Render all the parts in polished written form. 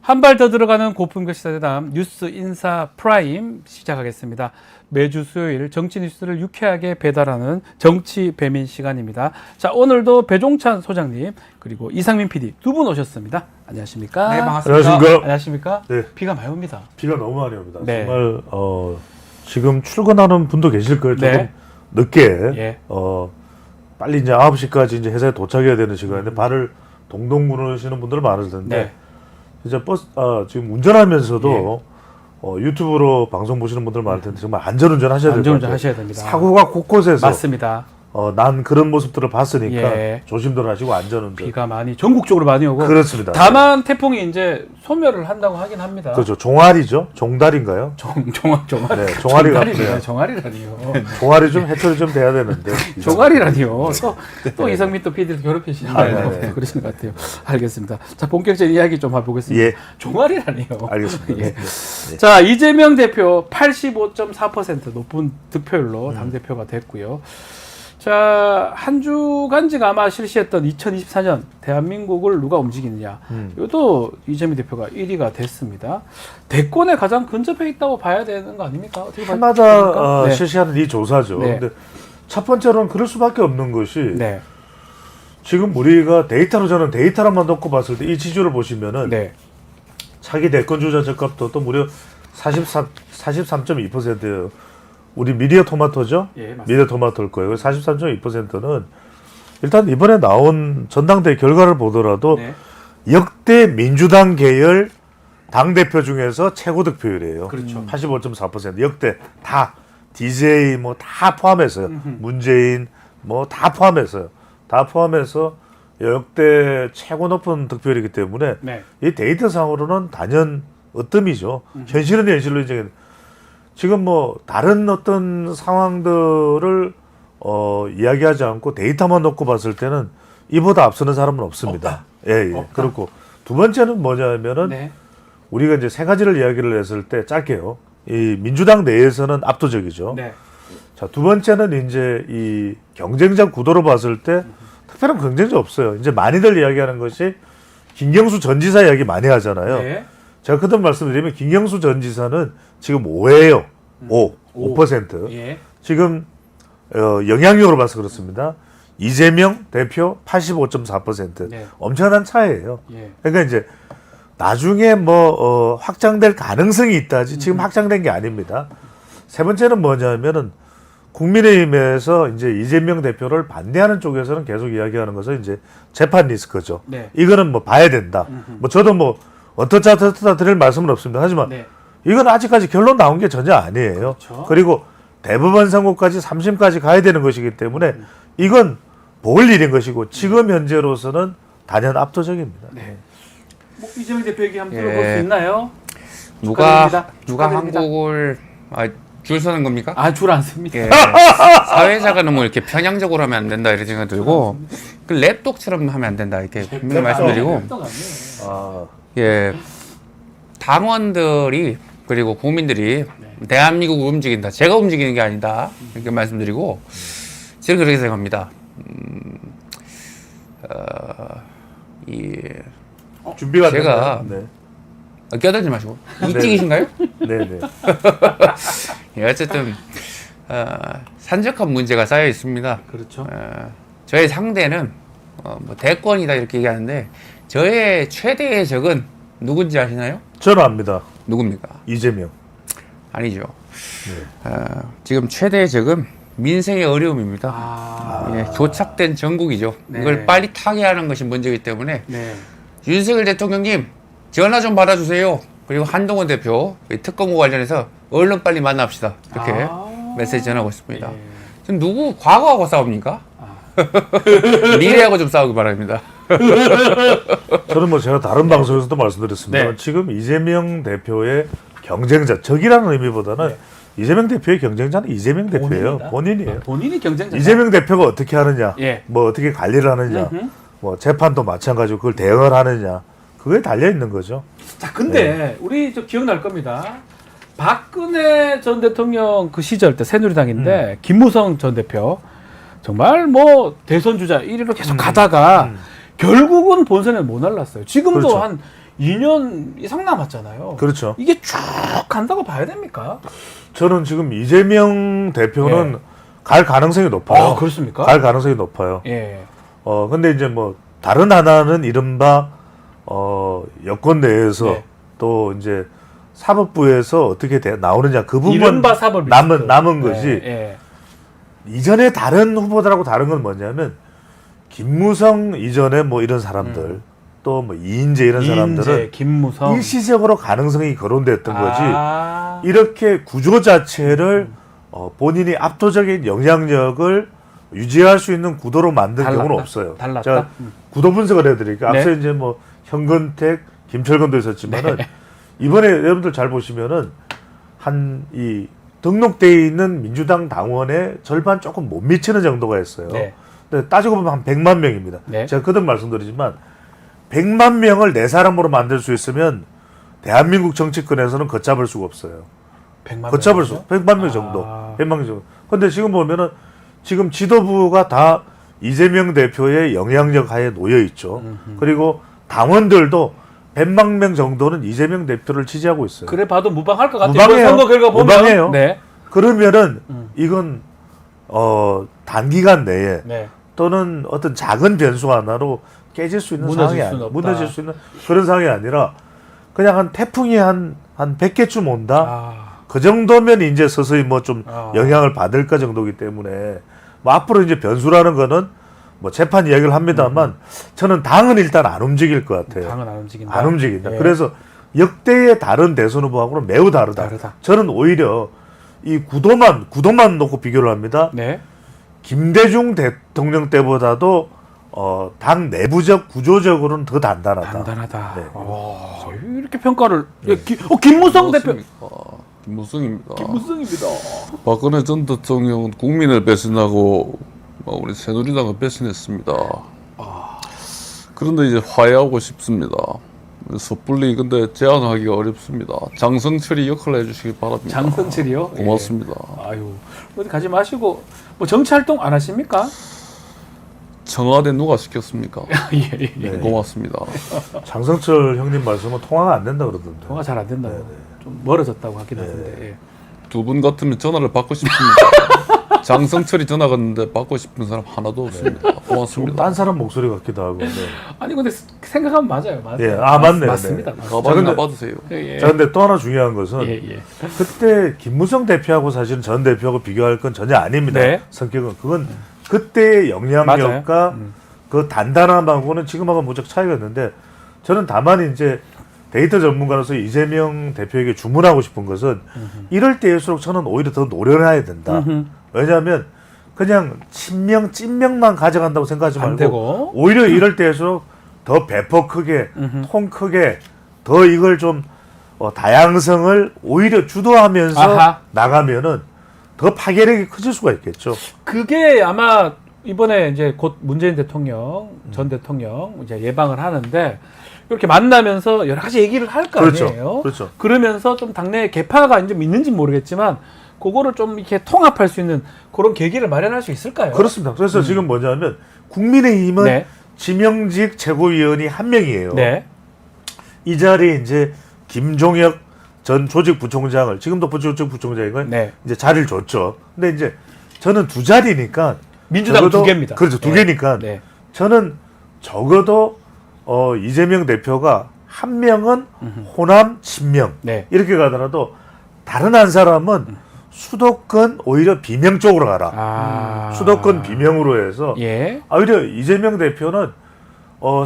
한 발 더 들어가는 고품격 시사대담 뉴스 인사 프라임 시작하겠습니다. 매주 수요일 정치 뉴스를 유쾌하게 배달하는 정치 배민 시간입니다. 자, 오늘도 배종찬 소장님 그리고 이상민 PD 두 분 오셨습니다. 안녕하십니까? 네, 반갑습니다. 안녕하십니까? 안녕하십니까? 네. 비가 많이 옵니다. 비가 너무 많이 옵니다. 네. 정말 지금 출근하는 분도 계실 거예요. 조금 네. 늦게 예. 빨리 이제 9시까지 이제 회사에 도착해야 되는 시간인데 발을 동동 구르시는 분들 많을 텐데 네. 이제 지금 운전하면서도 유튜브로 방송 보시는 분들 많을 텐데 정말 안전운전 하셔야 될 것 안전운전 같아요. 하셔야 됩니다. 사고가 곳곳에서 맞습니다. 난 그런 모습들을 봤으니까 예. 조심들 하시고 안전운전. 비가 많이 전국적으로 많이 오고 그렇습니다. 다만 태풍이 이제 소멸을 한다고 하긴 합니다. 그렇죠. 종아리죠? 종달인가요? 종아리. 네, 종아리가 종아리라니요. 종아리라니요. 종아리 좀 해처리 좀 돼야 되는데. 종아리라니요. 또 이상민 또 PD를 괴롭히시나요? 네. 그러신 것 같아요. 알겠습니다. 자, 본격적인 이야기 좀 해보겠습니다. 예. 종아리라니요. 알겠습니다. 예. 네. 자, 이재명 대표 85.4% 높은 득표율로 당대표가 됐고요. 자, 한 주간지가 아마 실시했던 2024년 대한민국을 누가 움직이느냐. 이것도 이재명 대표가 1위가 됐습니다. 대권에 가장 근접해 있다고 봐야 되는 거 아닙니까? 어떻게 해마다 보십니까? 네. 실시하는 이 조사죠. 네. 근데 첫 번째로는 그럴 수밖에 없는 것이 네. 지금 우리가 저는 데이터로만 놓고 봤을 때 이 지수를 보시면은 네. 차기 대권 주자 적합도도 무려 43.2%예요. 우리 미디어 토마토죠? 예, 맞습니다. 미디어 토마토일 거예요. 43.2%는 일단 이번에 나온 전당대 결과를 보더라도 네. 역대 민주당 계열 당대표 중에서 최고 득표율이에요. 그렇죠. 85.4% 역대 다 DJ 뭐 다 포함해서요. 문재인 뭐 다 포함해서요. 다 포함해서 역대 최고 높은 득표율이기 때문에 네. 이 데이터상으로는 단연 으뜸이죠. 현실은 현실로 인정해. 지금 뭐 다른 어떤 상황들을 이야기하지 않고 데이터만 놓고 봤을 때는 이보다 앞서는 사람은 없습니다. 예, 예. 그렇고 두 번째는 뭐냐면은 네. 우리가 이제 세 가지를 이야기를 했을 때 짧게요. 이 민주당 내에서는 압도적이죠. 네. 자, 두 번째는 이제 이 경쟁자 구도로 봤을 때 특별한 경쟁자 없어요. 이제 많이들 이야기하는 것이 김경수 전 지사 이야기 많이 하잖아요. 네. 제가 그동안 말씀드리면 김경수 전 지사는 지금 5예요. 5%. 예. 지금 영향력으로 봐서 그렇습니다. 이재명 대표 85.4%. 네. 엄청난 차이예요. 예. 그러니까 이제 나중에 확장될 가능성이 있다지 지금 확장된 게 아닙니다. 세 번째는 뭐냐면은 국민의힘에서 이제 이재명 대표를 반대하는 쪽에서는 계속 이야기하는 것은 이제 재판 리스크죠. 네. 이거는 봐야 된다. 저도 어떻다 드릴 말씀은 없습니다. 하지만 네. 이건 아직까지 결론 나온 게 전혀 아니에요. 그렇죠. 그리고 대법원 선고까지 3심까지 가야 되는 것이기 때문에 이건 볼 일인 것이고 지금 현재로서는 단연 압도적입니다. 네. 이재명 대표 얘기 한번 예. 들어볼 수 있나요? 누가 축하드립니다. 한국을 줄 서는 겁니까? 아, 줄 안 씁니다. 예. 사회자가 너무 이렇게 편향적으로 하면 안 된다 이런 생각 들고 그 랩독처럼 하면 안 된다 이렇게 분명히 말씀드리고 예 당원들이 그리고 국민들이 대한민국을 움직인다. 제가 움직이는 게 아니다 이렇게 말씀드리고 저는 그렇게 생각합니다. 준비가 제가 됐나요? 껴들지 마시고 이직이신가요? 네, 네. 예, 어쨌든 산적한 문제가 쌓여 있습니다. 그렇죠. 저의 상대는 대권이다 이렇게 얘기하는데 저의 최대의 적은 누군지 아시나요? 저는 압니다. 누굽니까? 이재명. 아니죠. 지금 최대의 적은 민생의 어려움입니다. 예, 교착된 전국이죠. 네. 이걸 빨리 타개하는 것이 문제이기 때문에 네. 윤석열 대통령님 전화 좀 받아주세요. 그리고 한동훈 대표 특검과 관련해서 얼른 빨리 만납시다. 이렇게 메시지 전하고 있습니다. 예. 지금 누구 과거하고 싸웁니까? 미래하고 좀 싸우기 바랍니다. 저는 제가 다른 방송에서도 말씀드렸습니다. 네. 지금 이재명 대표의 경쟁자, 적이라는 의미보다는 이재명 대표의 경쟁자는 이재명 대표예요. 본인이에요. 본인이 경쟁자. 이재명 대표가 어떻게 하느냐, 예. 어떻게 관리를 하느냐, 재판도 마찬가지고 그걸 대응을 하느냐, 그거에 달려 있는 거죠. 자, 근데 우리 기억날 겁니다. 박근혜 전 대통령 그 시절 때 새누리당인데 김무성 전 대표 정말 대선 주자 1위로 계속 가다가 결국은 본선에 못 올랐어요. 지금도 그렇죠. 한 2년 이상 남았잖아요. 그렇죠. 이게 쭉 간다고 봐야 됩니까? 저는 지금 이재명 대표는 갈 가능성이 높아요. 아, 그렇습니까? 갈 가능성이 높아요. 예. 근데 이제 뭐 다른 하나는 이른바 여권 내에서 네. 또 이제 사법부에서 어떻게 나오느냐 그 부분 이른바 사법 남은 거지. 예. 이전에 다른 후보들하고 다른 건 뭐냐면 김무성 이전에 뭐 이런 사람들 또 뭐 이인재 이런 사람들은 김무성 일시적으로 가능성이 거론됐던 거지. 아. 이렇게 구조 자체를 본인이 압도적인 영향력을 유지할 수 있는 구도로 만든 달랐다? 경우는 없어요. 달랐다? 자, 구도 분석을 해드릴게요. 네. 앞서 이제 뭐 현근택, 김철건도 있었지만은 이번에 여러분들 잘 보시면은 한 이 등록돼 있는 민주당 당원의 절반 조금 못 미치는 정도가 있어요. 네. 근데 따지고 보면 한 100만 명입니다. 네. 제가 거듭 말씀드리지만 100만 명을 내 사람으로 만들 수 있으면 대한민국 정치권에서는 걷잡을 수가 없어요. 100만 걷잡을 명이요? 수 100만 명 정도. 아. 100만 명 정도. 근데 지금 보면은 지금 지도부가 다 이재명 대표의 영향력 하에 놓여 있죠. 그리고 당원들도 100만 명 정도는 이재명 대표를 지지하고 있어요. 그래 봐도 무방할 것 같아요. 무방해요. 이번 선거 결과 보면 무방해요. 네. 그러면은 이건 단기간 내에 네. 또는 어떤 작은 변수 하나로 깨질 수 있는 무너질 상황이 수는 아니라 없다. 무너질 수 있는 그런 상황이 아니라 그냥 한 태풍이 한 100개쯤 온다. 아. 그 정도면 이제 서서히 뭐 좀 아. 영향을 받을까 정도기 때문에 뭐 앞으로 이제 변수라는 거는 뭐 재판 이야기를 합니다만 저는 당은 일단 안 움직일 것 같아요. 당은 안 움직인다. 안 움직인다. 예. 그래서 역대의 다른 대선 후보하고는 매우 다르다. 저는 오히려 이 구도만 놓고 비교를 합니다. 네. 김대중 대통령 때보다도 당 내부적 구조적으로는 더 단단하다. 단단하다. 네. 이렇게 평가를 김무성 대표 김무성입니다. 김무성입니다. 박근혜 전 대통령은 국민을 배신하고 우리 새누리당을 배신했습니다. 그런데 이제 화해하고 싶습니다. 섣불리 근데 제안하기가 어렵습니다. 장성철이 역할을 해주시기 바랍니다. 장성철이요? 고맙습니다. 예. 아유 어디 가지 마시고 뭐 정치 활동 안 하십니까? 청와대 누가 시켰습니까? 예. 네. 고맙습니다. 장성철 형님 말씀은 통화가 안 된다 그러던데. 통화 잘 안 된다고 좀 멀어졌다고 하긴 하던데. 예. 두 분 같으면 전화를 받고 싶습니다. 장성철이 전화 갔는데 받고 싶은 사람 하나도 없습니다. 좀 고맙습니다. 딴 사람 목소리 같기도 하고. 네. 아니 근데 생각하면 맞아요. 예, 맞네요. 맞습니다. 네. 맞습니다. 가방이나 근데- 받으세요. 예. 자, 근데 또 하나 중요한 것은 예. 그때 김무성 대표하고 사실은 전 대표하고 비교할 건 전혀 아닙니다. 네. 성격은 그건 그때의 영향력과 맞아요. 그 단단함하고는 지금하고 무척 차이가 있는데 저는 다만 이제 데이터 전문가로서 이재명 대표에게 주문하고 싶은 것은 이럴 때일수록 저는 오히려 더 노련해야 된다. 왜냐하면 그냥 친명 찐명만 가져간다고 생각하지 안 말고 되고. 오히려 이럴 때일수록 더 배포 크게 통 크게 더 이걸 좀 다양성을 오히려 주도하면서 아하. 나가면은 더 파괴력이 커질 수가 있겠죠. 그게 아마 이번에 이제 곧 문재인 대통령 전 대통령 이제 예방을 하는데 이렇게 만나면서 여러 가지 얘기를 할 거 그렇죠. 아니에요. 그렇죠. 그러면서 좀 당내 개파가 좀 있는지 모르겠지만 그거를 좀 이렇게 통합할 수 있는 그런 계기를 마련할 수 있을까요? 그렇습니다. 그래서 지금 뭐냐면 국민의힘은 네. 지명직 최고위원이 한 명이에요. 네. 이 자리에 이제 김종혁 전 조직부총장을 지금도 조직부총장인가요? 네. 이제 자리를 줬죠. 근데 이제 저는 두 자리니까 민주당 적어도- 두 개입니다. 그렇죠. 두 네. 개니까 네. 저는 적어도 이재명 대표가 한 명은 호남 친명 네. 이렇게 가더라도 다른 한 사람은 수도권 오히려 비명 쪽으로 가라. 아. 수도권 비명으로 해서 예. 오히려 이재명 대표는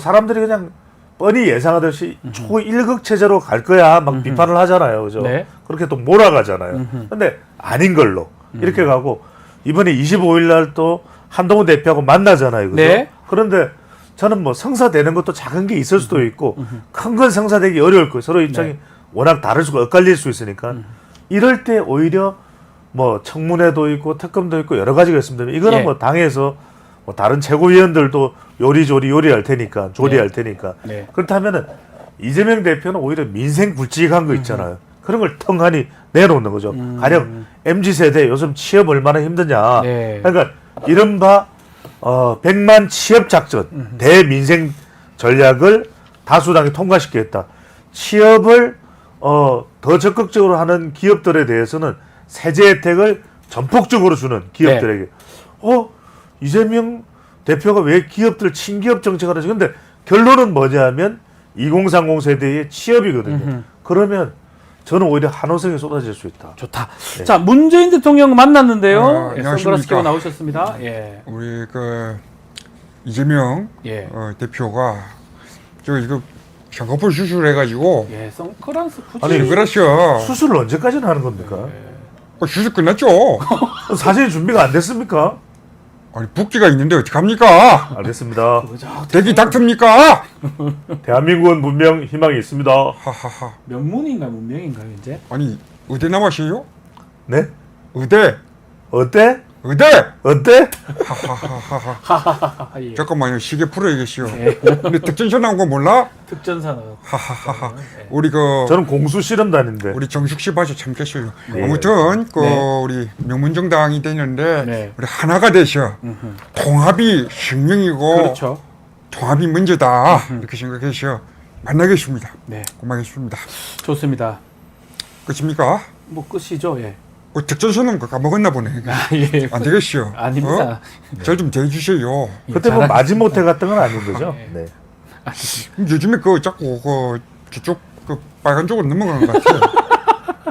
사람들이 그냥 뻔히 예상하듯이 초일극 체제로 갈 거야 막 비판을 하잖아요. 그죠? 네. 그렇게 또 몰아가잖아요. 근데 아닌 걸로 이렇게 가고 이번에 25일 날 또 한동훈 대표하고 만나잖아요. 그죠? 네. 그런데 저는 뭐 성사되는 것도 작은 게 있을 수도 있고 큰 건 성사되기 어려울 거예요. 서로 입장이 네. 워낙 다를 수가 엇갈릴 수 있으니까 이럴 때 오히려 뭐 청문회도 있고 특검도 있고 여러 가지가 있습니다. 이거는 예. 뭐 당에서 뭐 다른 최고위원들도 요리조리 요리할 테니까 조리할 테니까 네. 그렇다면은 이재명 대표는 오히려 민생 굵직한 거 있잖아요. 그런 걸 텅하니 내놓는 거죠. 가령 MZ 세대 요즘 취업 얼마나 힘드냐. 네. 그러니까 이른바 100만 취업 작전 대민생 전략을 다수당이 통과시키겠다. 취업을 더 적극적으로 하는 기업들에 대해서는 세제 혜택을 전폭적으로 주는 기업들에게 이재명 대표가 왜 기업들 친기업 정책을 하지? 근데 결론은 뭐냐면 2030 세대의 취업이거든요. 그러면 저는 오히려 한호성이 쏟아질 수 있다. 좋다. 네. 자, 문재인 대통령 만났는데요. 예, 안녕하십니까. 선글라스 끼고 나오셨습니다. 예. 우리 이재명 예. 대표가 이거 쌍꺼풀 수술해가지고 예, 선글라스 굳이 아니, 그러셔. 수술을 언제까지는 하는 겁니까? 수술 끝났죠. 사실 준비가 안 됐습니까? 아니 붓기가 있는데 어떡합니까? 알겠습니다. 대기 닥습니까? 대한민국은 문명 희망이 있습니다. 하하하. 명문인가요, 문명인가요, 이제? 아니 의대 나왔어요? 네? 의대. 어때? 의대. 어때? 하하하하. 하하하하. 예. 잠깐만요. 시계 풀어야겠어요. 예. 근데 특전사 나온 거 몰라? 특전사는 하하하하. 예. 우리 저는 공수 실험단인데. 우리 정숙 씨 봐서 참겠어요. 네. 아무튼 네. 우리 명문정당이 되는데 네. 우리 하나가 되셔. 통합이 생명이고 그렇죠. 통합이 문제다 이렇게 생각해서 만나겠습니다. 네, 고맙겠습니다. 좋습니다. 끝입니까? 뭐 끝이죠, 예. 특전선은 그거 까먹었나 보네. 예. 안 되겠어요. 아닙니다. 잘좀 대해주세요. 그때 뭐 마지못해 갔던 건 아닌 거죠? 예. 네. 요즘에 자꾸 저쪽 빨간 쪽으로 넘어가는 것 같아요.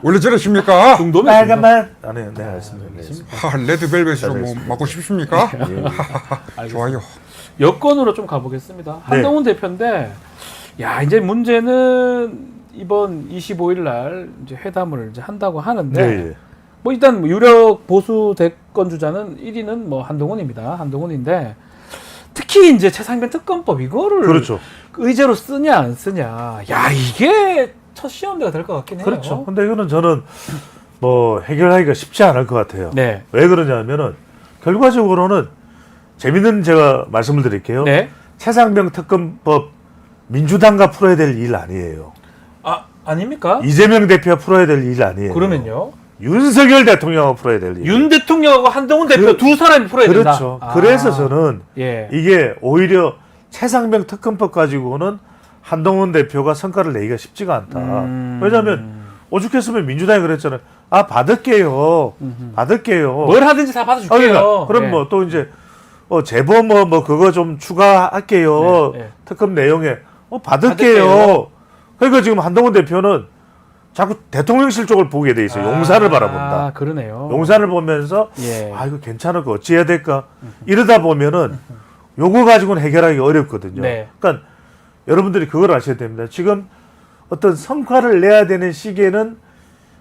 원래 저러십니까? 중도면 빨간만. 네, 알겠습니다. 네. 레드벨벳으로 뭐 맞고 싶습니까? 알겠습니다. 좋아요. 여권으로 좀 가보겠습니다. 한동훈 대표인데, 야 이제 문제는 이번 25일 날 이제 회담을 이제 한다고 하는데, 네. 뭐 일단 유력 보수 대권 주자는 1위는 뭐 한동훈입니다. 한동훈인데 특히 이제 최상병 특검법 이거를 그렇죠. 의제로 쓰냐 안 쓰냐, 야 이게 첫 시험대가 될 것 같긴 해요. 그렇죠. 근데 이거는 저는 뭐 해결하기가 쉽지 않을 것 같아요. 네. 왜 그러냐면은 결과적으로는 재밌는 제가 말씀을 드릴게요. 네. 최상병 특검법 민주당가 풀어야 될 일 아니에요. 아 아닙니까? 이재명 대표가 풀어야 될 일 아니에요. 그러면요. 윤석열 대통령가 풀어야 될 일. 윤 대통령하고 한동훈 대표 두 사람이 풀어야 된다. 그렇죠. 그래서 저는 예. 이게 오히려 최상병 특검법 가지고는 한동훈 대표가 성과를 내기가 쉽지가 않다. 왜냐하면 오죽했으면 민주당이 그랬잖아요. 아 받을게요. 받을게요. 뭘 하든지 다 받아줄게요. 그러니까 그럼 예. 뭐 또 이제 재범 뭐 그거 좀 추가할게요. 네, 네. 특검 내용에 받을게요. 그러니까 지금 한동훈 대표는 자꾸 대통령실 쪽을 보게 돼 있어요. 용산을 바라본다. 아, 그러네요. 용산을 보면서 예. 아 이거 괜찮을 거 어찌 해야 될까 이러다 보면은 요거 가지고는 해결하기 어렵거든요. 네. 그러니까 여러분들이 그걸 아셔야 됩니다. 지금 어떤 성과를 내야 되는 시기에는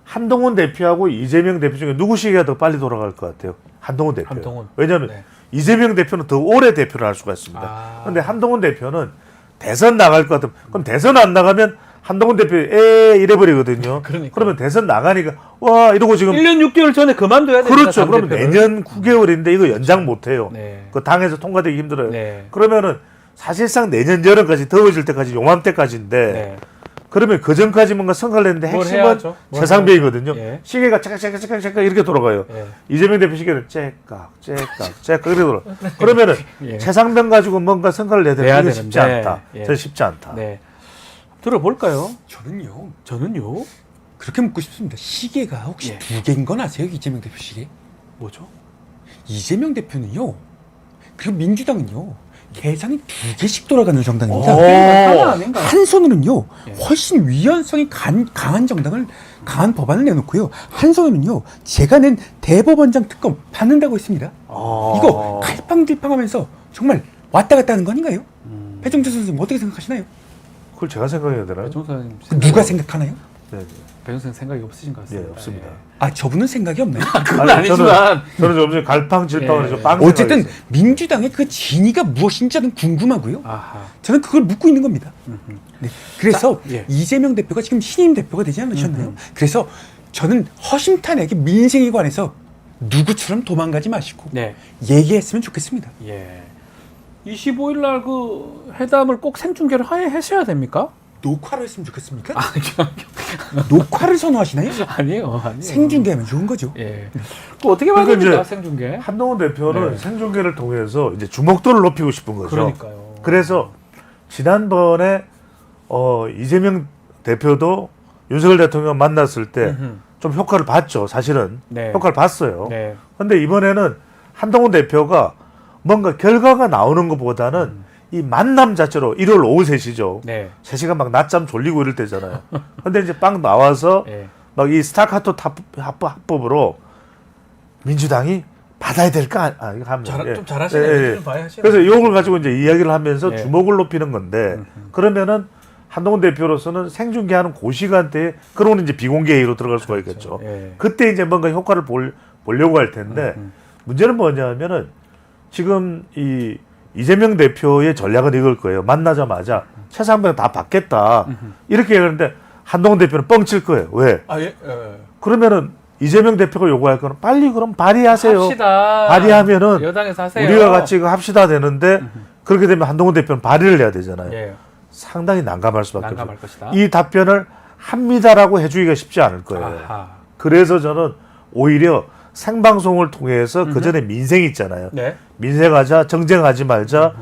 한동훈 대표하고 이재명 대표 중에 누구 시기가 더 빨리 돌아갈 것 같아요? 한동훈 대표. 한동훈. 왜냐하면 네. 이재명 대표는 더 오래 대표를 할 수가 있습니다. 그런데 한동훈 대표는 대선 나갈 것 같으면 그럼 대선 안 나가면 한동훈 대표 이래버리거든요. 그러니까요. 그러면 대선 나가니까 와 이러고 지금 1년 6개월 전에 그만둬야 됩니다. 그렇죠. 그러면 당대표를. 내년 9개월인데 이거 연장 못 해요. 네. 그 당에서 통과되기 힘들어요. 네. 그러면은 사실상 내년 여름까지 더워질 때까지 요맘때까지인데 네. 그러면 그 전까지 뭔가 성과를 냈는데 뭘 핵심은 해야죠? 뭘 최상병이거든요. 예. 시계가 째깍째깍째깍 이렇게 돌아가요. 예. 이재명 대표 시계는 째깍 이렇게 돌아. 그러면은 예. 최상병 가지고 뭔가 성과를 내야 내야 되는 게 쉽지 되는데. 않다. 예. 저는 쉽지 않다. 네. 들어볼까요? 저는요 저는요. 그렇게 묻고 싶습니다. 시계가 혹시 예. 두 개인 건 아세요? 이재명 대표 시계? 뭐죠? 이재명 대표는요. 그리고 민주당은요. 계산이 두 개씩 돌아가는 정당입니다. 하나 아닌가? 한 손으로는요. 예. 훨씬 위헌성이 강한 정당을 강한 법안을 내놓고요. 한 손으로는요. 제가 낸 대법원장 특검 받는다고 했습니다. 이거 갈팡질팡하면서 정말 왔다 갔다 하는 거 아닌가요? 배종철 선생님 어떻게 생각하시나요? 그걸 제가 생각해야 되나요? 배종사님 누가 생각하나요? 네. 배종사님 생각이 없으신 것 같습니다. 예, 없습니다. 예. 아 저분은 생각이 없나요? 그건 아니, 아니지만 저는 좀 전에 갈팡질팡을 예. 해서 빵 어쨌든 생각했어요. 민주당의 그 진위가 무엇인지 저는 궁금하고요. 아하. 저는 그걸 묻고 있는 겁니다. 네. 그래서 자, 예. 이재명 대표가 지금 신임 대표가 되지 않으셨나요? 그래서 저는 허심탄회하게 민생에 관해서 누구처럼 도망가지 마시고 네. 얘기했으면 좋겠습니다. 예. 25일 날 그 회담을 꼭 생중계를 하셔야 됩니까? 녹화를 했으면 좋겠습니까? 아, 녹화를 선호하시나요? 아니에요. 생중계하면 좋은 거죠. 예. 그 어떻게 그러니까 만듭니까 이제 생중계? 한동훈 대표는 네. 생중계를 통해서 이제 주목도를 높이고 싶은 거죠. 그러니까요. 그래서 지난번에 이재명 대표도 윤석열 대통령 만났을 때 좀 음흠. 효과를 봤죠. 사실은 네. 효과를 봤어요. 네. 근데 이번에는 한동훈 대표가 뭔가 결과가 나오는 것보다는 이 만남 자체로 일요일 오후 3시죠. 네. 3시간 막 낮잠 졸리고 이럴 때잖아요. 근데 이제 빵 나와서 네. 막 이 스타카토 합법으로 민주당이 받아야 될까? 이거 하면 좀 잘하시네요. 좀 봐야 하시네요. 그래서 이걸 가지고 이제 이야기를 하면서 네. 주목을 높이는 건데 그러면은 한동훈 대표로서는 생중계하는 그 시간대에 그러면 이제 비공개 회의로 들어갈 수가 있겠죠. 예. 그때 이제 뭔가 효과를 보려고 할 텐데 문제는 뭐냐면은 지금 이 이재명 대표의 전략은 이걸 거예요. 만나자마자 최상병 다 받겠다 이렇게 얘기하는데 한동훈 대표는 뻥칠 거예요. 왜? 아, 예. 그러면은 이재명 대표가 요구할 거는 빨리 그럼 발의하세요. 합시다. 발의하면은 여당에서 하세요. 우리가 같이 이거 합시다 되는데 그렇게 되면 한동훈 대표는 발의를 해야 되잖아요. 예. 상당히 난감할 수밖에 난감할 없어요. 것이다. 이 답변을 합니다라고 해주기가 쉽지 않을 거예요. 아하. 그래서 저는 오히려 생방송을 통해서 그 전에 민생 있잖아요. 네. 민생하자, 정쟁하지 말자,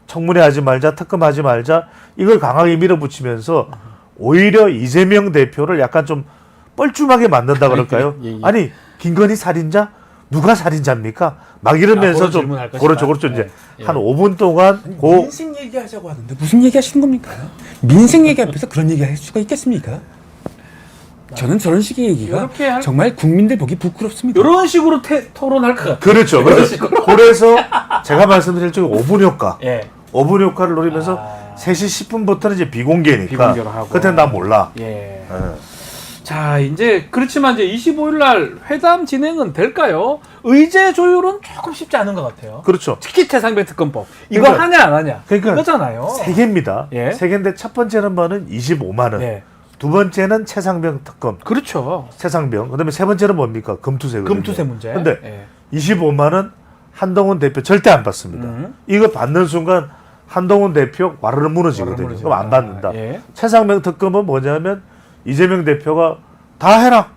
청문회 하지 말자, 특검하지 말자 이걸 강하게 밀어붙이면서 오히려 이재명 대표를 약간 좀 뻘쭘하게 만든다 그럴까요? 예, 예. 아니 김건희 살인자? 누가 살인자입니까? 막 이러면서 그런 좀 질문할 그렇죠, 것이다. 그렇죠. 이제 예. 한 5분 동안 고 민생 얘기하자고 하는데 무슨 얘기 하시는 겁니까? 민생 얘기 앞에서 그런 얘기 할 수가 있겠습니까? 저는 저런 식의 얘기가 이렇게 할- 정말 국민들 보기 부끄럽습니다. 이런 식으로 토론할 것 같아요. 그렇죠. 그래서 제가 말씀드릴 적에 5분 효과. 예. 5분 효과를 노리면서 아. 3시 10분부터는 이제 비공개니까. 비공개로 하고. 그때는 나 몰라. 예. 예. 자, 이제 그렇지만 이제 25일 날 회담 진행은 될까요? 의제 조율은 조금 쉽지 않은 것 같아요. 그렇죠. 특히 최상병 특검법. 이거 그러니까- 하냐 안 하냐. 그러니까 이거잖아요. 세 개입니다. 예. 세 개인데 첫 번째는 뭐는 25만 원. 예. 두 번째는 최상병 특검. 그렇죠. 최상병. 그다음에 세 번째는 뭡니까? 금투세. 금투세 문제. 근데 예. 25만 원 한동훈 대표 절대 안 받습니다. 이거 받는 순간 한동훈 대표 와르르 무너지거든요. 와르르 그럼 안 받는다. 예. 최상병 특검은 뭐냐면 이재명 대표가 다 해라.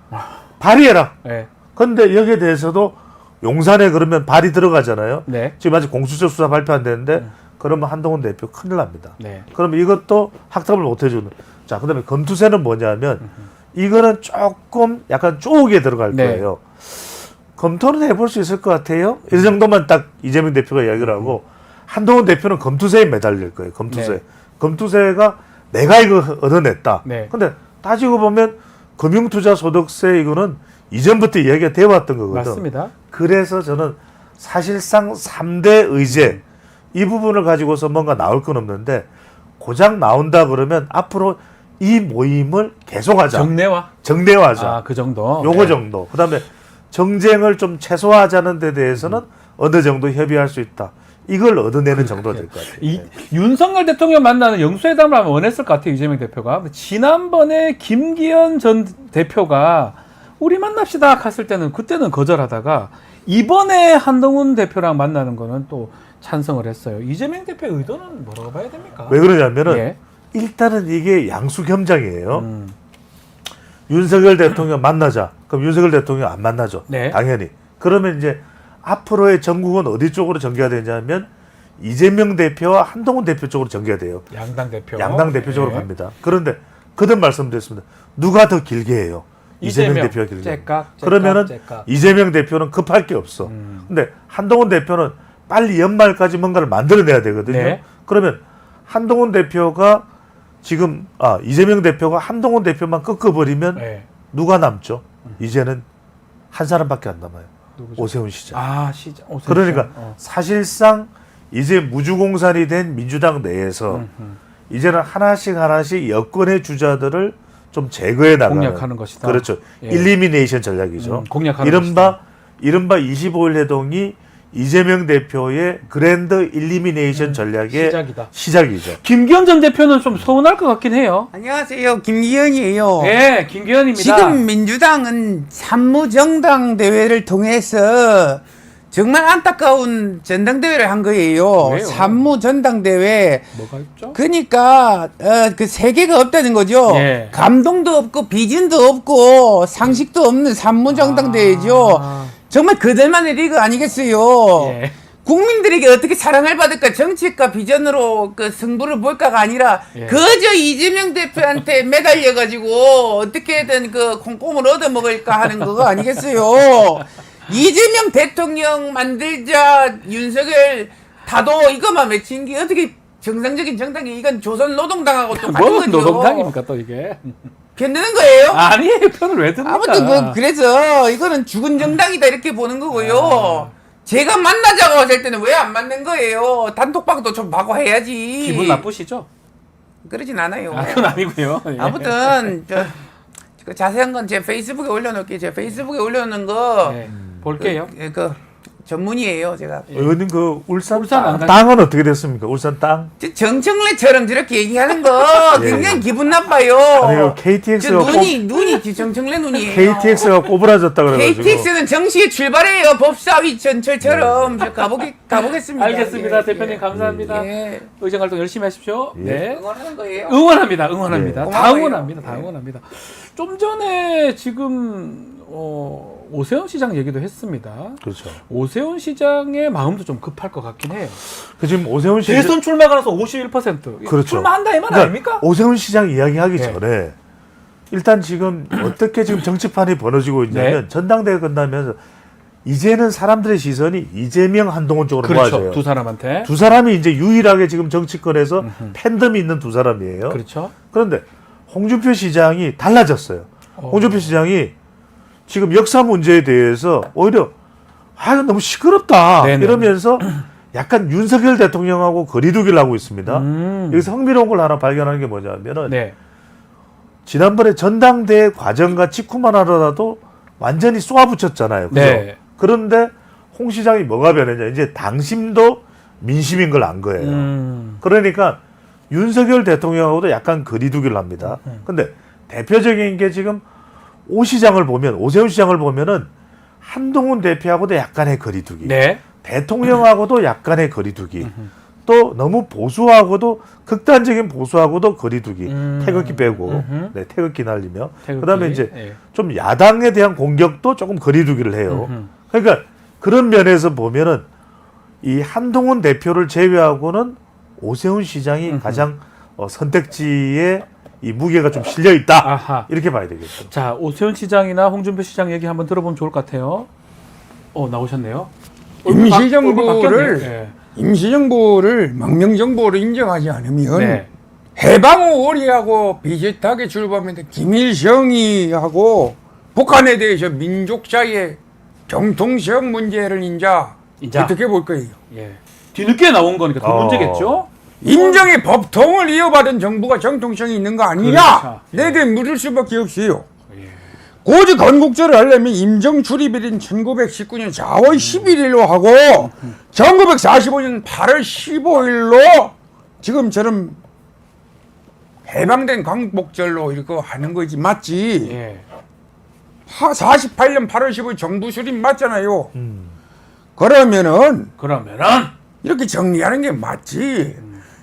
발의해라. 예. 근데 여기에 대해서도 용산에 그러면 발의 들어가잖아요. 네. 지금 아직 공수처 수사 발표 안 됐는데 그러면 한동훈 대표 큰일 납니다. 네. 그러면 이것도 확답을 못 해주는. 자, 그다음에 검투세는 뭐냐면 이거는 조금 약간 쪼개 들어갈 네. 거예요. 검토는 해볼 수 있을 것 같아요. 이 정도만 딱 이재명 대표가 이야기를 하고 한동훈 대표는 검투세에 매달릴 거예요. 검투세. 네. 검투세가 내가 이거 얻어냈다. 네. 근데 따지고 보면 금융투자소득세 이거는 이전부터 이야기가 되어 왔던 거거든. 맞습니다. 그래서 저는 사실상 3대 의제 이 부분을 가지고서 뭔가 나올 건 없는데 고작 나온다 그러면 앞으로 이 모임을 계속하자. 정례화하자. 아, 그 정도. 요거 네. 정도. 그다음에 정쟁을 좀 최소화하자는 데 대해서는 어느 정도 협의할 수 있다. 이걸 얻어내는 정도가 될 것 같아요. 이 윤석열 대통령 만나는 영수회담을 하면 원했을 것 같아요. 이재명 대표가. 지난번에 김기현 전 대표가 우리 만납시다 했을 때는 그때는 거절하다가 이번에 한동훈 대표랑 만나는 거는 또 찬성을 했어요. 이재명 대표의 의도는 뭐라고 봐야 됩니까? 왜 그러냐면은 예. 일단은 이게 양수겸장이에요. 윤석열 대통령 만나자. 그럼 윤석열 대통령 안 만나죠. 네. 당연히. 그러면 이제 앞으로의 전국은 어디 쪽으로 전개가 되냐면 이재명 대표와 한동훈 대표 쪽으로 전개가 돼요. 양당 대표. 양당 대표적으로 예. 갑니다. 그런데 그전 말씀드렸습니다. 누가 더 길게 해요? 이재명 대표가 길게. 째깍, 그러면은 째깍. 이재명 대표는 급할 게 없어. 근데 한동훈 대표는 빨리 연말까지 뭔가를 만들어내야 되거든요. 네. 그러면 한동훈 대표가 지금 이재명 대표가 한동훈 대표만 꺾어버리면 네. 누가 남죠? 이제는 한 사람밖에 안 남아요. 누구죠? 오세훈 시장. 아, 시장. 오세훈 그러니까 시장. 사실상 이제 무주공산이 된 민주당 내에서 이제는 하나씩 여권의 주자들을 좀 제거해 나가는 공략하는 것이다. 그렇죠. 예. 일리미네이션 전략이죠. 공략하는 이른바 25일 해동이 이재명 대표의 그랜드 일리미네이션 전략의 시작이죠. 김기현 전 대표는 좀 서운할 것 같긴 해요. 안녕하세요. 김기현이에요. 네, 김기현입니다. 지금 민주당은 산무정당 대회를 통해서 정말 안타까운 전당대회를 한 거예요. 왜요? 산무전당대회. 뭐가 있죠? 그러니까 그 세계가 없다는 거죠. 예. 감동도 없고 비전도 없고 상식도 없는 산무정당대회죠. 아. 정말 그들만의 리그 아니겠어요. 예. 국민들에게 어떻게 사랑을 받을까 정책과 비전으로 그 승부를 볼까가 아니라 예. 그저 이재명 대표한테 매달려가지고 어떻게든 그 콩고물 얻어먹을까 하는 그거 아니겠어요. 이재명 대통령 만들자 윤석열 다도 이것만 외친 게 어떻게 정상적인 정당이 이건 조선 노동당하고 또 같은 뭐 거죠. 노동당입니까 또 이게? 편드는 거예요? 아니에요. 편을 왜 듭니까? 아무튼 그래서 이거는 죽은 정당이다 이렇게 보는 거고요. 제가 만나자고 하실 때는 왜 안 맞는 거예요? 단톡방도 좀 하고 해야지. 기분 나쁘시죠? 그러진 않아요. 아, 그건 아니고요. 예. 아무튼 그 자세한 건 제 페이스북에 올려놓을게요. 제 페이스북에 올려놓는 거 네, 볼게요. 그 전문이에요. 제가 의원님 그 울산 울산 안 땅은 어떻게 됐습니까? 울산 땅? 정청래처럼 저렇게 얘기하는 거 예. 굉장히 기분 나빠요. 아니요 KTX가 눈이 정청래 눈이에요. KTX가 꼬부라졌다 그래가지고. KTX는 정시에 출발해요. 법사위 전철처럼. 저 가보겠습니다. 알겠습니다. 예, 대표님 예. 감사합니다. 예. 의정 활동 열심히 하십시오. 예. 네. 응원하는 거예요. 응원합니다. 응원합니다. 예. 다 고마워요. 응원합니다. 다 예. 응원합니다. 좀 전에 지금 오세훈 시장 얘기도 했습니다. 그렇죠. 오세훈 시장의 마음도 좀 급할 것 같긴 해요. 그 지금 오세훈 시장 대선 출마 가능성 51%. 그렇죠. 출마한다 이 말 그러니까 아닙니까? 오세훈 시장 이야기하기 네. 전에 일단 지금 어떻게 지금 정치판이 벌어지고 있냐면 네. 전당대회 끝나면서 이제는 사람들의 시선이 이재명 한동훈 쪽으로 그렇죠. 모아져요. 두 사람한테. 두 사람이 이제 유일하게 지금 정치권에서 팬덤이 있는 두 사람이에요. 그렇죠. 그런데 홍준표 시장이 달라졌어요. 홍준표 시장이 지금 역사 문제에 대해서 오히려 이건 너무 시끄럽다 네네. 이러면서 약간 윤석열 대통령하고 거리두기를 하고 있습니다. 여기서 흥미로운 걸 하나 발견하는 게 뭐냐면은 네. 지난번에 전당대회 과정과 직후만 하더라도 완전히 쏘아붙였잖아요. 그죠? 네. 그런데 홍 시장이 뭐가 변했냐? 이제 당심도 민심인 걸 안 거예요. 그러니까 윤석열 대통령하고도 약간 거리두기를 합니다. 근데 대표적인 게 지금 오세훈 시장을 보면은 한동훈 대표하고도 약간의 거리두기. 네. 대통령하고도 약간의 거리두기. 또 너무 보수하고도 극단적인 보수하고도 거리두기. 태극기 빼고 네, 태극기 날리며 태극기. 그다음에 이제 예. 좀 야당에 대한 공격도 조금 거리두기를 해요. 그러니까 그런 면에서 보면은 이 한동훈 대표를 제외하고는 오세훈 시장이 가장 선택지에 이 무게가 좀 실려 있다. 아하. 이렇게 봐야 되겠죠. 자, 오세훈 시장이나 홍준표 시장 얘기 한번 들어보면 좋을 것 같아요. 나오셨네요. 임시정부를 네. 임시정부를 망명정부로 인정하지 않으면 네. 해방후 오리하고 비슷하게 출범했는데 김일성이하고 북한에 대해서 민족사의 정통성 문제를 인자 인자. 어떻게 볼 거예요? 예. 뒤늦게 나온 거니까 더 문제겠죠? 인정의 법통을 이어받은 정부가 정통성이 있는 거 아니냐? 그렇죠. 내대 물을 수밖에 없어요. 고지 건국절을 하려면 임정 출입일인 1919년 4월 11일로 하고 1945년 8월 15일로 지금처럼 해방된 광복절로 이렇게 하는 거지 맞지? 예. 48년 8월 15일 정부 수립 맞잖아요. 그러면은 이렇게 정리하는 게 맞지.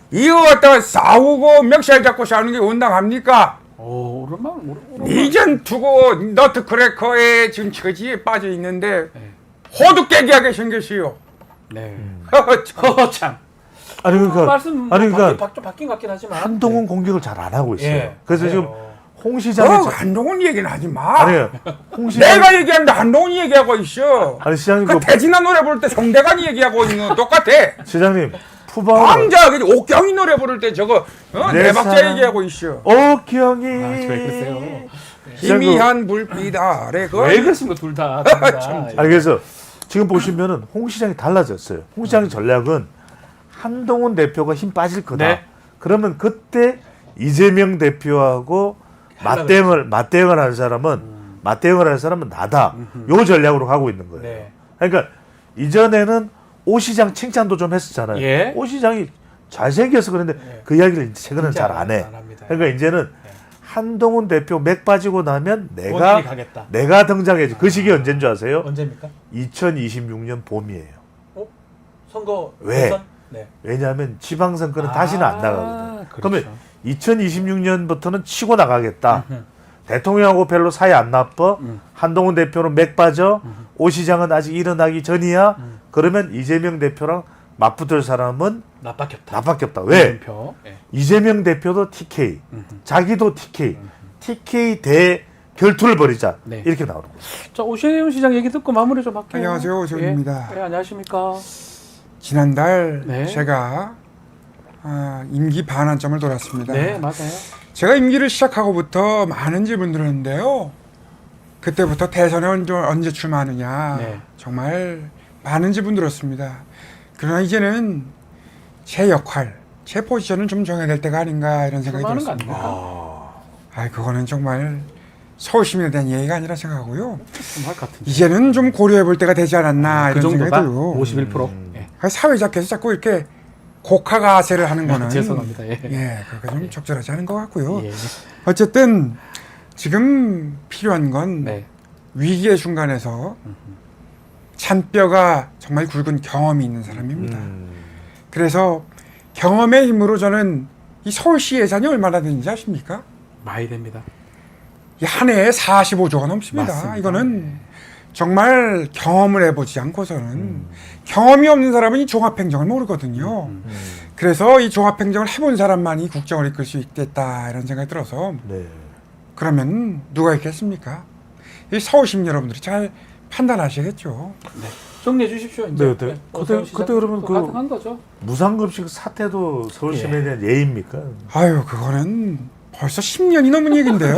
이거 갖다가 싸우고 멱살 잡고 싸우는 게 온당합니까? 오랜만. 이전 투고 너트크래커에 지금 처지에 빠져 있는데 호두깨기하게 생겼어요. 네. 참. 참. 아니 그러니까 말씀 아니 그러니까 좀 바뀐 것 같긴 하지만 한동훈 공격을 잘 안 하고 있어요. 예. 그래서 그래요. 지금 홍 시장이 한동훈 얘기는 하지 마. 아니에요. 홍 시장 내가 얘기하는데 한동훈이 얘기하고 있어. 아니 시장님 그 태진아 노래 부를 때 송대관이 얘기하고 있는 거 똑같아. 시장님 푸바오 왕자 옥경이 노래 부를 때 저거 내 내 박자 사랑. 얘기하고 있어. 옥경이 왜 그러세요? 희미한 불빛 아래 왜 그러십니까 둘 다. 아니 그래서 지금 보시면은 홍 시장이 달라졌어요. 홍 시장의 전략은 한동훈 대표가 힘 빠질 거다. 네. 그러면 그때 이재명 대표하고 맞대응을 하는 사람은 나다. 요 전략으로 가고 있는 거예요. 네. 그러니까 이전에는 오 시장 칭찬도 좀 했었잖아요. 예. 오 시장이 잘생겨서 그런데 그 이야기를 이제 최근에는 잘 안 해. 안 합니다. 그러니까 이제는 한동훈 대표 맥 빠지고 나면 본인이 가겠다. 내가 등장해야지. 그 시기 언제인 줄 아세요? 언제입니까? 2026년 봄이에요. 선거 왜? 대선? 네. 왜냐하면 지방선거는 다시는 안 나가거든. 그렇죠. 그러면 2026년부터는 치고 나가겠다. 대통령하고 별로 사이 안 나빠. 한동훈 대표는 맥 빠져. 오 시장은 아직 일어나기 전이야. 그러면 이재명 대표랑 맞붙을 사람은 나밖에 없다. 나밖에 없다. 왜? 표. 예. 이재명 대표도 TK, 자기도 TK, TK 대 결투를 벌이자 네. 이렇게 나오는 거죠. 자, 오신영 시장 얘기 듣고 마무리 좀 할게요. 안녕하세요, 오신영입니다. 예, 안녕하십니까. 지난달 네. 제가 임기 반환점을 돌았습니다. 네, 맞아요. 제가 임기를 시작하고부터 많은 질문 들었는데요. 그때부터 대선에 언제 출마하느냐 네. 정말 많은 질문 들었습니다. 그러나 이제는 제 역할, 제 포지션을 좀 정해야 될 때가 아닌가 이런 생각이 출마하는 거 들었습니다. 아닙니까? 그거는 정말 서울 시민에 대한 예의가 아니라 생각하고요. 좀할 것 같은데. 이제는 좀 고려해 볼 때가 되지 않았나 그 이런 생각이 정도다? 들고 51%? 예. 사회자께서 자꾸 이렇게 곡하가세를 하는 거는 죄송합니다. 예. 그게 좀 적절하지 않은 것 같고요. 예. 어쨌든 지금 필요한 건 네. 위기의 순간에서 잔뼈가 정말 굵은 경험이 있는 사람입니다. 그래서 경험의 힘으로 저는 이 서울시 예산이 얼마나 되는지 아십니까? 많이 됩니다. 이 한 해에 45조가 넘습니다. 맞습니다. 이거는 정말 경험을 해보지 않고서는 경험이 없는 사람은 이 종합행정을 모르거든요. 그래서 이 종합행정을 해본 사람만이 국정을 이끌 수 있겠다 이런 생각이 들어서 네. 그러면 누가 있겠습니까? 이 서울시민 여러분들이 잘 판단하시겠죠. 정리해 주십시오. 이제. 네, 네. 오세훈 시장 그때 그러면 또 그- 가능한 거죠. 무상급식 사태도 서울 시민에 대한 예의입니까? 아유, 그거는 벌써 10년이 넘은 얘긴데요.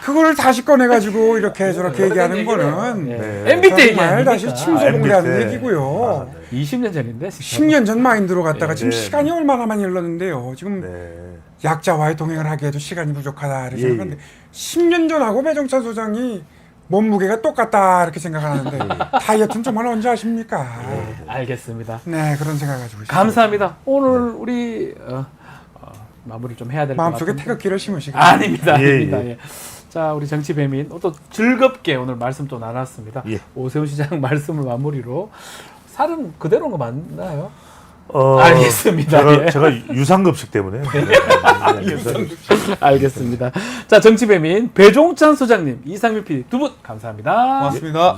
그거를 다시 꺼내가지고 이렇게 저렇게 얘기하는 거는 예. 네. MB 때 정말 얘기하니까. 다시 침소봉대 하는 MB 때. 얘기고요. 20년 전인데. 진짜. 10년 전 마인드로 갔다가 지금 네. 시간이 얼마나 많이 흘렀는데요. 지금 네. 약자와의 동행을 하기에도 시간이 부족하다 이렇게 예, 생각하는데 10년 전하고 배정찬 소장이 몸무게가 똑같다 이렇게 생각하는데 다이어트는 정말 언제 하십니까? 알겠습니다. 네, 그런 생각 가지고 있습니다. 감사합니다. 오늘 우리 마무리 좀 해야 될 것 같아요. 마음속에 태극기를 심으시고 아닙니다. 예, 아닙니다. 예. 예. 자, 우리 정치배민 또 즐겁게 오늘 말씀 또 나눴습니다. 예. 오세훈 시장 말씀을 마무리로 살은 그대로인 거 맞나요? 어, 알겠습니다. 예. 제가 유상급식 때문에. 알겠습니다. 자, 정치배민 배종찬 소장님, 이상민 PD 두 분 감사합니다. 고맙습니다.